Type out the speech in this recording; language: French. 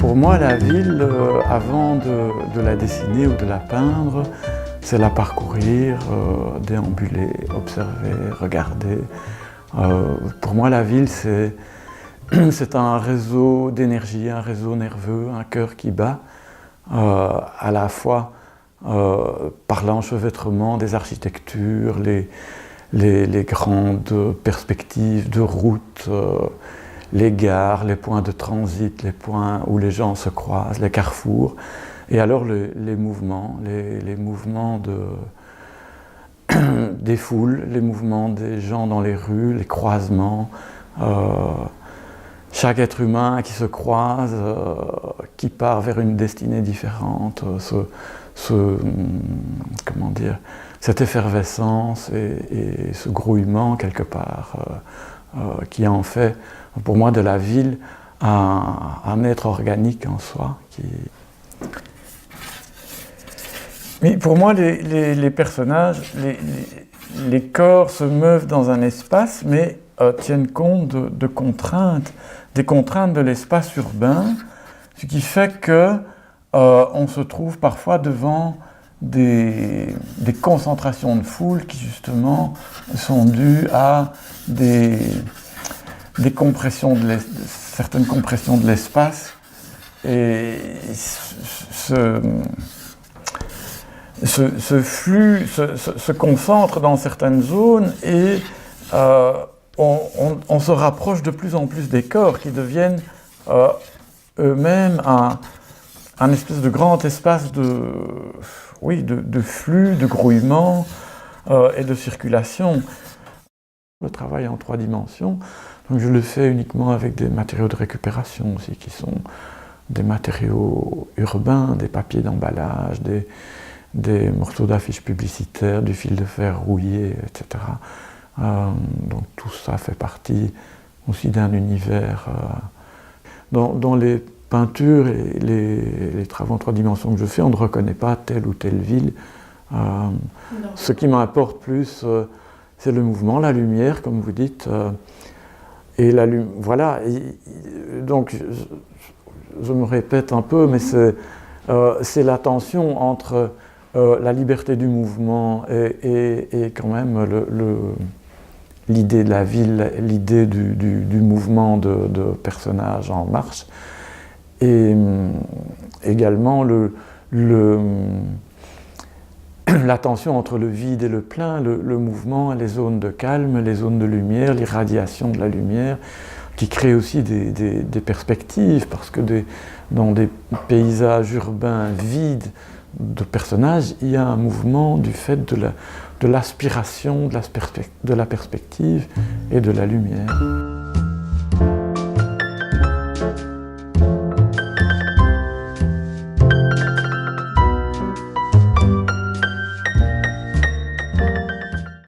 Pour moi, la ville, avant de la dessiner ou de la peindre, c'est la parcourir, déambuler, observer, regarder. Pour moi, la ville, c'est un réseau d'énergie, un réseau nerveux, un cœur qui bat, à la fois par l'enchevêtrement des architectures, les grandes perspectives de routes, les gares, les points de transit, les points où les gens se croisent, les carrefours, et alors les mouvements, les mouvements des foules, les mouvements des gens dans les rues, les croisements, chaque être humain qui se croise, qui part vers une destinée différente, comment dire, cette effervescence et ce grouillement quelque part, qui en fait pour moi de la ville un être organique en soi. Mais pour moi les personnages, les corps se meuvent dans un espace mais tiennent compte de contraintes, des contraintes de l'espace urbain, ce qui fait que on se trouve parfois devant des concentrations de foule qui justement sont dues à certaines compressions de l'espace, et ce flux se concentre dans certaines zones et on se rapproche de plus en plus des corps qui deviennent eux-mêmes un espèce de grand espace de flux, de grouillement et de circulation. Le travail en 3 dimensions, donc je le fais uniquement avec des matériaux de récupération aussi, qui sont des matériaux urbains, des papiers d'emballage, des morceaux d'affiches publicitaires, du fil de fer rouillé, etc. Donc tout ça fait partie aussi d'un univers. Dans les peintures et les travaux en 3 dimensions que je fais, on ne reconnaît pas telle ou telle ville. Ce qui m'importe plus, c'est le mouvement, la lumière, comme vous dites. Voilà. Donc, je me répète un peu, mais c'est la tension entre la liberté du mouvement et quand même l'idée de la ville, l'idée du mouvement de personnages en marche, et également la tension entre le vide et le plein, le mouvement, les zones de calme, les zones de lumière, l'irradiation de la lumière, qui crée aussi des perspectives, parce que dans des paysages urbains vides de personnages, il y a un mouvement du fait de l'aspiration, de la perspective et de la lumière.